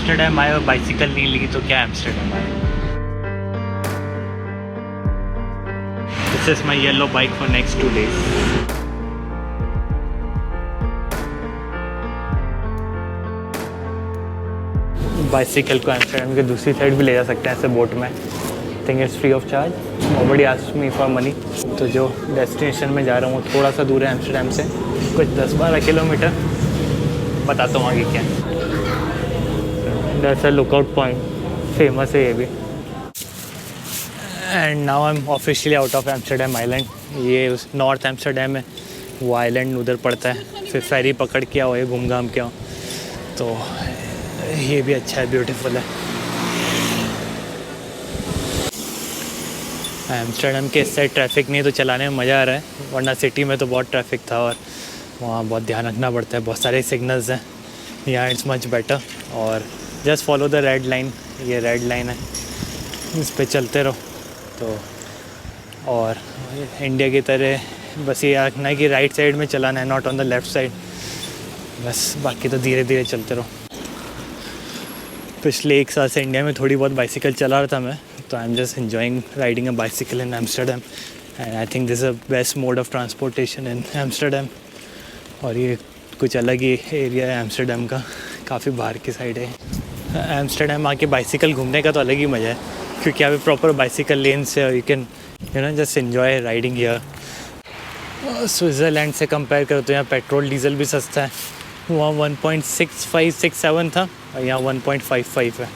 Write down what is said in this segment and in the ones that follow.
Amsterdam आए और bicycle नहीं ली तो क्या एम्स्टर्डम आए। This is my yellow bike for next 2 days। Bicycle को एम्स्टर्डम के दूसरी साइड भी ले जा सकते हैं ऐसे बोट में। Think it's free of charge. Nobody asked me for money. तो जो डेस्टिनेशन में जा रहा हूँ थोड़ा सा दूर है एम्स्टर्डम से, कुछ 10-12 किलोमीटर। बताता हूँ आगे क्या है। That's a lookout point, famous है ये भी। And now I am officially out of Amsterdam island. ये नॉर्थ एम्स्टर्डम है, वो आइलैंड उधर पड़ता है। फिर फेरी पकड़ के आओ, ये घूम घाम के आओ, तो ये भी अच्छा है, ब्यूटीफुल है। एम्स्टर्डम के इस साइड ट्रैफिक नहीं तो चलाने में मज़ा आ रहा है, वरना सिटी में तो बहुत ट्रैफिक था और वहाँ बहुत ध्यान रखना पड़ता है, बहुत सारे सिग्नल्स हैं। यहाँ इट्स मच बेटर। और just follow the red line, ये रेड लाइन है, इस पे चलते रहो। तो और इंडिया की तरह बस ये रखना है कि राइट साइड में चलाना है, not on the left side, बस। बाकी तो धीरे धीरे चलते रहो। पिछले 1 साल से इंडिया में थोड़ी बहुत बाइसिकल चला रहा था मैं, तो I am just enjoying riding a bicycle in Amsterdam and I think this is a best mode of transportation in Amsterdam. और ये कुछ अलग ही एरिया है एम्स्टर्डम का, काफ़ी बाहर की साइड है। एम्स्टर्डम आके बाइसिकल घूमने का तो अलग ही मज़ा है, क्योंकि यहाँ पे प्रॉपर बाइसिकल लेन्स है और you can just enjoy riding here. Switzerland से कंपेयर करो तो यहाँ पेट्रोल डीजल भी सस्ता है। वहाँ 1.6567 था और यहाँ 1.55 है।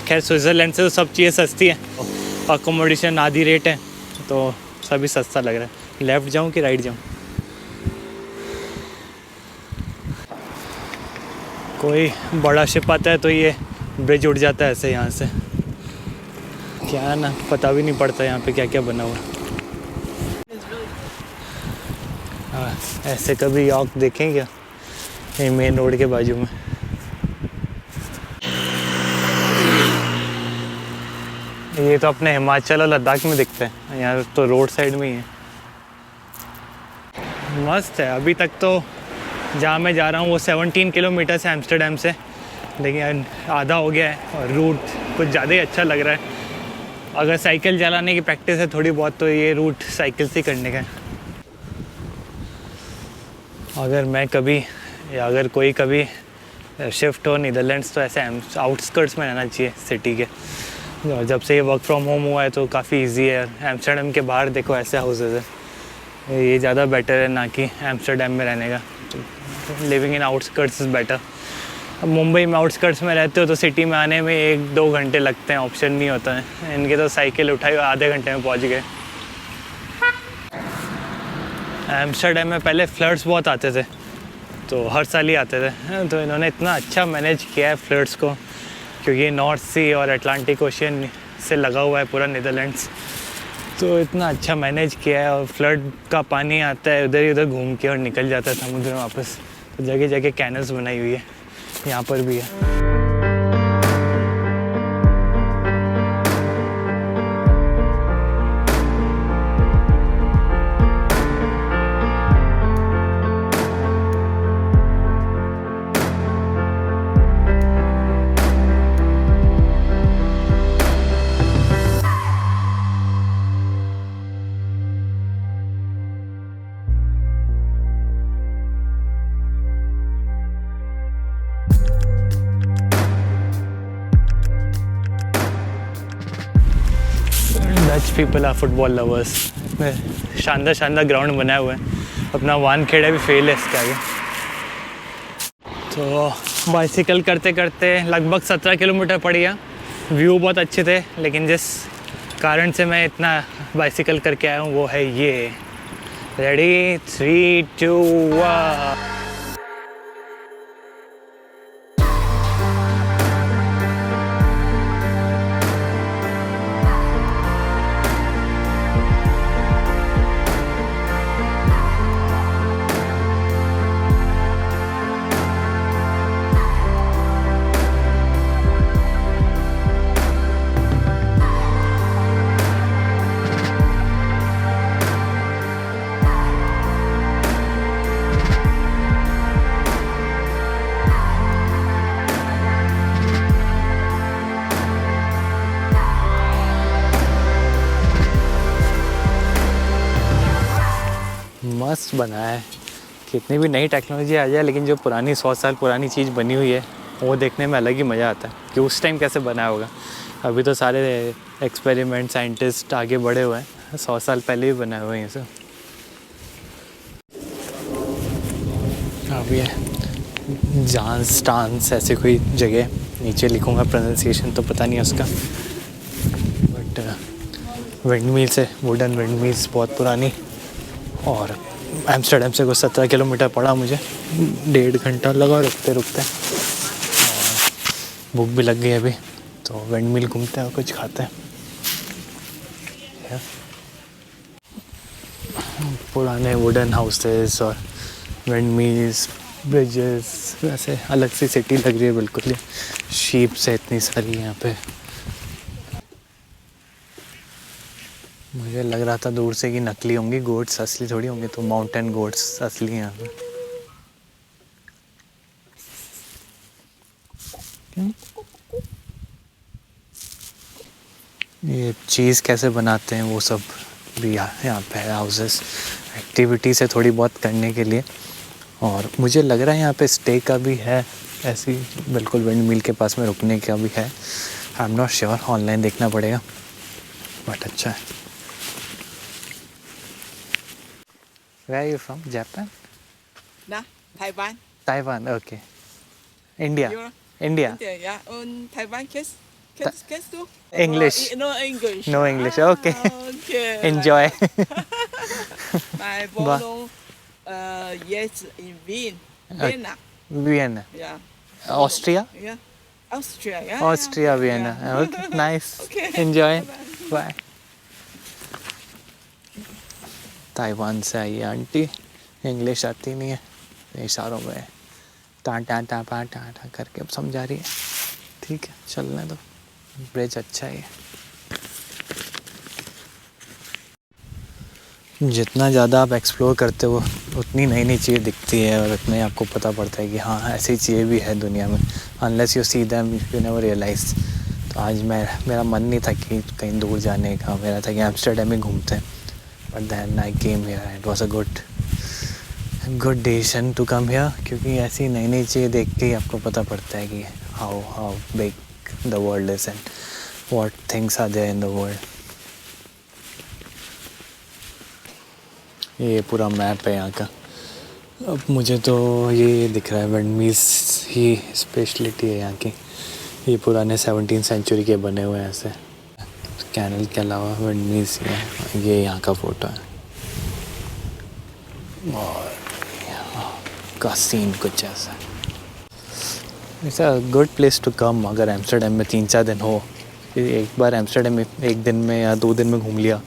खैर स्विट्ज़रलैंड से तो सब चीज़ें सस्ती हैं, अकोमोडेशन आधी रेट है, तो सभी सस्ता लग रहा है। लेफ़्ट जाऊँ कि राइट जाऊँ? कोई बड़ा शिप आता है तो ये ब्रिज उड़ जाता है ऐसे यहाँ से, क्या ना पता भी नहीं पड़ता यहाँ पे क्या क्या बना हुआ। हाँ, ऐसे कभी यॉर्क देखें क्या, ये मेन रोड के बाजू में। ये तो अपने हिमाचल और लद्दाख में दिखते हैं, यहाँ तो रोड साइड में ही है। मस्त है। अभी तक तो जहाँ मैं जा रहा हूँ वो 17 किलोमीटर है एम्स्टर्डम से, लेकिन आधा हो गया है और रूट कुछ ज़्यादा ही अच्छा लग रहा है। अगर साइकिल चलाने की प्रैक्टिस है थोड़ी बहुत तो ये रूट साइकिल से करने का है। अगर मैं कभी या अगर कोई कभी शिफ्ट हो नीदरलैंड्स तो ऐसे आउटस्कर्ट्स में रहना चाहिए सिटी के। और जब से ये वर्क फ्रॉम होम हुआ है तो काफ़ी इजी है। एम्स्टर्डम के बाहर देखो ऐसे हाउसेज है, ये ज़्यादा बेटर है ना कि एम्स्टर्डम में रहने का। Living in outskirts is better. अब मुंबई में आउटस्कर्ट्स में रहते हो तो सिटी में आने में 1-2 घंटे लगते हैं, ऑप्शन नहीं होता है। इनके तो साइकिल उठाई आधे घंटे में पहुंच गए। एम्स्टर्डम में पहले फ्लड्स बहुत आते थे, तो हर साल ही आते थे, तो इन्होंने इतना अच्छा मैनेज किया है फ्लड्स को, क्योंकि नॉर्थ सी और अटलांटिक ओशियन से लगा हुआ है पूरा नीदरलैंड्स, तो इतना अच्छा मैनेज किया है। और फ्लड का पानी आता है उधर ही उधर घूम के और निकल जाता है समुद्र में वापस। तो जगह जगह कैनल्स बनाई हुई है, यहाँ पर भी है। Dutch people are football lovers. इसमें शानदार शानदार ग्राउंड बनाए हुए हैं। अपना वानखेड़ा भी फेल है इसके आगे। तो बाइसिकल करते करते लगभग 17 किलोमीटर पड़ गया। व्यू बहुत अच्छे थे, लेकिन जिस कारण से मैं इतना बाइसिकल करके आया हूँ वो है ये। रेडी 3, 2, 1। मस्त बना है। कितनी भी नई टेक्नोलॉजी आ जाए लेकिन जो पुरानी 100 साल पुरानी चीज़ बनी हुई है वो देखने में अलग ही मज़ा आता है कि उस टाइम कैसे बना होगा। अभी तो सारे एक्सपेरिमेंट साइंटिस्ट आगे बढ़े हुए हैं, 100 साल पहले ही बनाए हुए हैं ये सब। अभी है जांस टांस ऐसे कोई जगह, नीचे लिखूँगा प्रोनाउंसिएशन तो पता नहीं है उसका, बट विंड मिल्स है, वुडन विंड मिल्स बहुत पुरानी। और एम्स्टर्डम से कुछ 17 किलोमीटर पड़ा मुझे, 1.5 घंटा लगा रुकते रुकते। और भूख भी लग गई अभी, तो विंड मिल घूमते हैं और कुछ खाते हैं। पुराने वुडन हाउसेस और विंड मिल्स, ब्रिजेस, वैसे अलग सी सिटी लग रही है बिल्कुल ही। शीप्स है इतनी सारी यहाँ पे। मुझे लग रहा था दूर से कि नकली होंगी, गोट्स असली थोड़ी होंगी, तो माउंटेन गोट्स असली हैं यहाँ पे। ये चीज़ कैसे बनाते हैं वो सब भी यहाँ पे है, हाउसेस एक्टिविटीज़ है थोड़ी बहुत करने के लिए। और मुझे लग रहा है यहाँ पे स्टे का भी है, ऐसी बिल्कुल विंड मिल के पास में रुकने का भी है। I am not sure, online देखना पड़ेगा, बट अच्छा है। Where are you from? Japan? No, Taiwan. Taiwan, okay. India? You? India? India, yeah. Taiwan kids do? English? No English. No English, okay. Okay. Enjoy. My born yes in Vienna. Vienna? Yeah. Austria? Yeah. Austria, yeah. Austria, Vienna. Yeah. Okay, nice. Okay. Enjoy. Bye-bye. Bye. Taiwan से आई है aunty, English आती नहीं है, इशारों में टा टा टा पा टा टा करके अब समझा रही है। ठीक है, चलने दो, ब्रिज अच्छा है। जितना ज़्यादा आप एक्सप्लोर करते हो उतनी नई नई चीज़ें दिखती है और उतना ही आपको पता पड़ता है कि हाँ ऐसी चीज़ें भी है दुनिया में। Unless you see them you never realise. तो आज मेरा मन नहीं था कि कहीं दूर जाने का, मेरा था कि एम्स्टर्डम ही घूमते हैं। But then I came here. It was a good decision to come here, क्योंकि ऐसी नई नई चीज़ें देख के ही आपको पता पड़ता है कि how big the world is and what things are there in the world. ये पूरा मैप है यहाँ का। अब मुझे तो ये दिख रहा है विंड मिल्स ही स्पेशलिटी है यहाँ की। ये पुराने 17th सेंचुरी के बने हुए हैं ऐसे। कैनल के अलावा विंड मिल्स है। ये यहाँ का फ़ोटो है और यहाँ का सीन कुछ ऐसा है। It's a good place to come. अगर एम्स्टर्डम में 3-4 दिन हो, एक बार एम्स्टर्डम में 1 दिन में या 2 दिन में घूम लिया,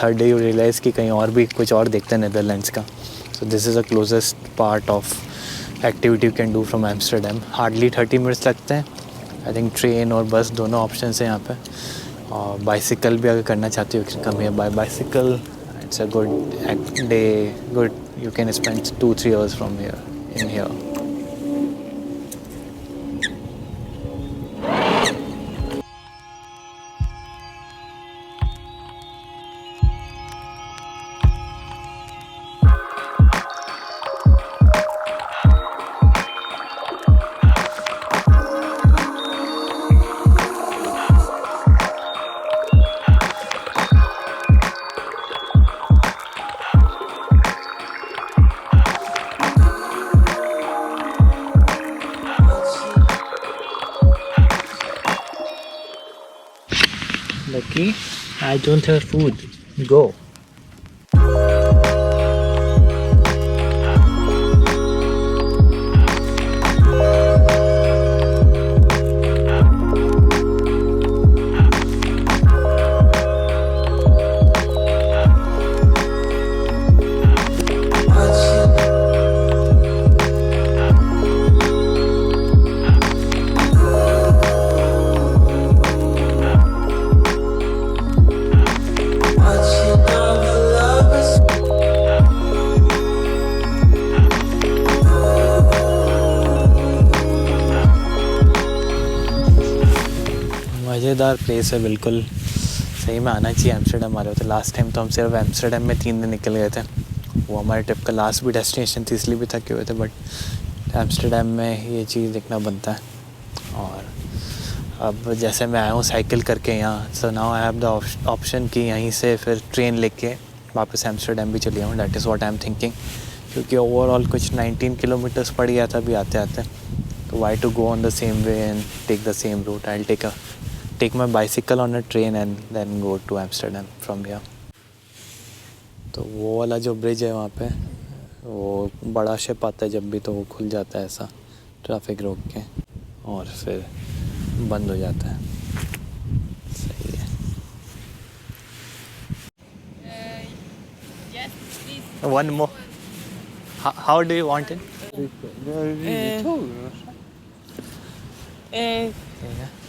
थर्ड डे यू रियलाइज़ कि कहीं और भी कुछ और देखते हैं नेदरलैंड्स का। So this is the closest part of activity you can do from Amsterdam. Hardly 30 minutes लगते हैं। आई थिंक ट्रेन और बस दोनों ऑप्शन हैं यहाँ पे। और बाइसिकल भी अगर करना चाहते हो कम है by bicycle. It's a good day, good you can spend 2-3 hours from here in here. Lucky, I don't have food. Go. मज़ेदार प्लेस है बिल्कुल। सही में आना चाहिए एम्स्टर्डम। हमारे होते लास्ट टाइम तो हम सिर्फ एम्स्टर्डम में 3 दिन निकल गए थे वो हमारे ट्रिप का लास्ट भी डेस्टिनेशन थी, इसलिए भी थके हुए थे, बट एम्स्टर्डम में ये चीज़ देखना बनता है। और अब जैसे मैं आया हूँ साइकिल करके यहाँ, so now I have the option कि यहीं से फिर ट्रेन लेके वापस एम्स्टर्डम भी चले जाऊँ। That is what I am thinking, क्योंकि ओवरऑल कुछ 19 किलोमीटर्स पड़ गया था अभी आते आते, तो why to go on the same way and take the same route. I will take my bicycle on a train and then go to Amsterdam from here. तो वो वाला जो ब्रिज है वहाँ पे, वो बड़ा शिप आता है जब भी, तो वो खुल जाता है ऐसा ट्रैफिक रोक के, और फिर बंद हो जाता है। सही है। Yes, please. One more, how do you want it?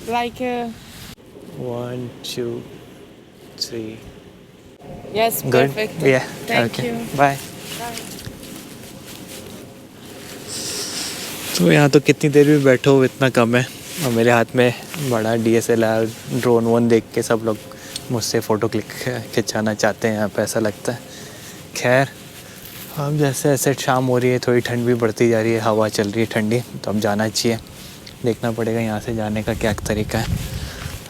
Like, 1 2 3 yes, good, perfect. या Thank you. बाय। Bye. तो यहाँ तो कितनी देर भी बैठो इतना कम है, और मेरे हाथ में बड़ा DSLR ड्रोन वोन देख के सब लोग मुझसे फ़ोटो क्लिक खिंचाना चाहते हैं यहाँ पे, ऐसा लगता है। खैर, अब जैसे जैसे शाम हो रही है, थोड़ी ठंड भी बढ़ती जा रही है, हवा चल रही है ठंडी, तो अब जाना चाहिए। देखना पड़ेगा यहाँ से जाने का क्या तरीका है।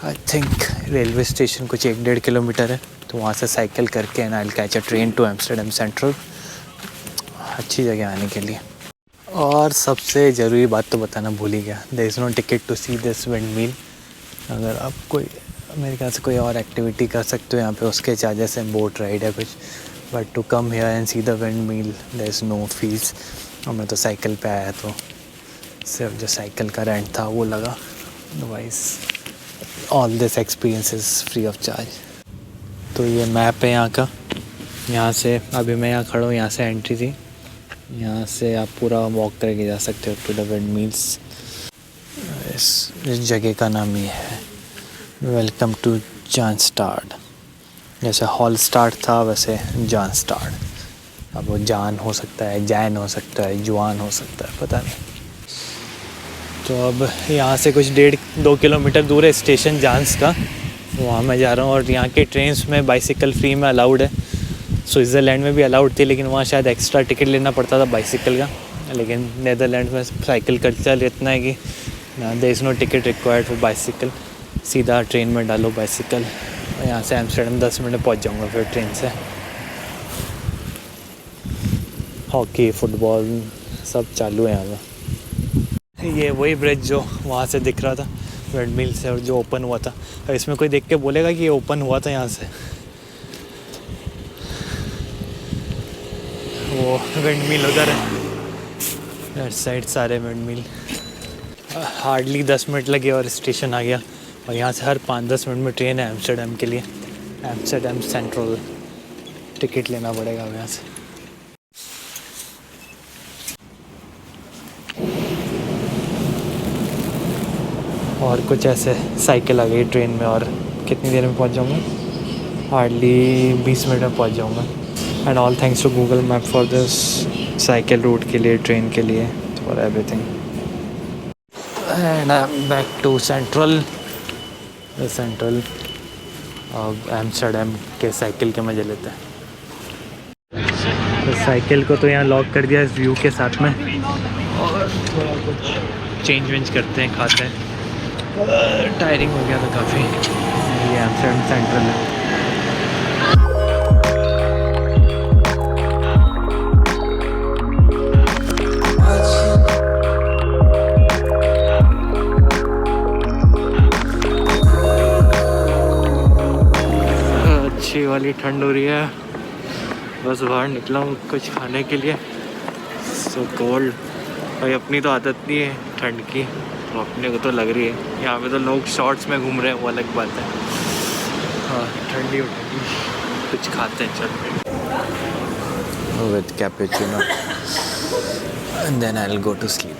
आई थिंक रेलवे स्टेशन कुछ 1-1.5 किलोमीटर है, तो वहाँ से साइकिल करके and I will catch a train to Amsterdam central. अच्छी जगह आने के लिए। और सबसे ज़रूरी बात तो बताना भूल ही गया, there is no ticket to see this windmill. अगर आप कोई मेरे ख्याल से कोई और एक्टिविटी कर सकते हो यहाँ पे, उसके चार्जेस हैं, बोट राइड है कुछ, but to come here and see the windmill there is no fee. और मैं तो साइकिल पे आया, तो सिर्फ जो साइकिल का रेंट था वो लगा, otherwise all this experience is free of charge. तो ये मैप है यहाँ का, यहाँ से अभी मैं यहाँ खड़ा हूँ, यहाँ से एंट्री थी, यहाँ से आप पूरा वॉक करके जा सकते हो टू द विंडमिल्स। इस जगह का नाम ये है, वेलकम टू जानस्टाड। जैसे हॉल स्टार्ट था वैसे जानस्टाड। अब वो जान हो सकता है, जैन हो सकता है, जुआन हो सकता है, पता नहीं। तो अब यहाँ से कुछ 1.5-2 किलोमीटर दूर है स्टेशन जानस का, वहाँ मैं जा रहा हूँ। और यहाँ के ट्रेन्स में बाइसिकल फ्री में अलाउड है। स्विट्ज़रलैंड में भी अलाउड थी, लेकिन वहाँ शायद एक्स्ट्रा टिकट लेना पड़ता था बाइसिकल का। लेकिन नीदरलैंड में साइकिल कल्चर इतना है कि there is no ticket required for bicycle, सीधा ट्रेन में डालो बाइसिकल। यहाँ से एम्स्टर्डम 10 मिनट में पहुँच जाऊँगा फिर ट्रेन से। हॉकी, फुटबॉल सब चालू है यहाँ पर। ये वही ब्रिज जो वहाँ से दिख रहा था विंडमिल से, और जो ओपन हुआ था। और इसमें कोई देख के बोलेगा कि ये ओपन हुआ था यहाँ से। वो विंडमिल उधर है, लेफ्ट साइड सारे विंडमिल। हार्डली 10 मिनट लगे और स्टेशन आ गया। और यहाँ से हर 5-10 मिनट में ट्रेन है एम्स्टर्डम के लिए, एम्स्टर्डम सेंट्रल। टिकट लेना पड़ेगा अब यहाँ से। और कुछ ऐसे साइकिल आ गई ट्रेन में, और कितनी देर में पहुँच जाऊँगा? हार्डली 20 मिनट में पहुँच जाऊँगा। And all thanks to Google map for this, cycle route के लिए, ट्रेन के लिए, for everything. And I am back to central. अब एम्स्टर्डम के साइकिल के मज़े लेते हैं। तो साइकिल को तो यहाँ लॉक कर दिया इस व्यू के साथ में, और थोड़ा कुछ चेंज वेंज करते हैं, खाते हैं। टायरिंग हो गया था काफ़ी। ये एम्स्टर्डम सेंट्रल है। अच्छी वाली ठंड हो रही है, बस बाहर निकला हूँ कुछ खाने के लिए। So cold. भाई अपनी तो आदत नहीं है ठंड की, तो अपने को तो लग रही है। यहाँ पे तो लोग शॉर्ट्स में घूम रहे हैं, वो अलग बात है। हाँ, ठंडी उठंडी कुछ खाते हैं, चल। With cappuccino and then I will go to sleep.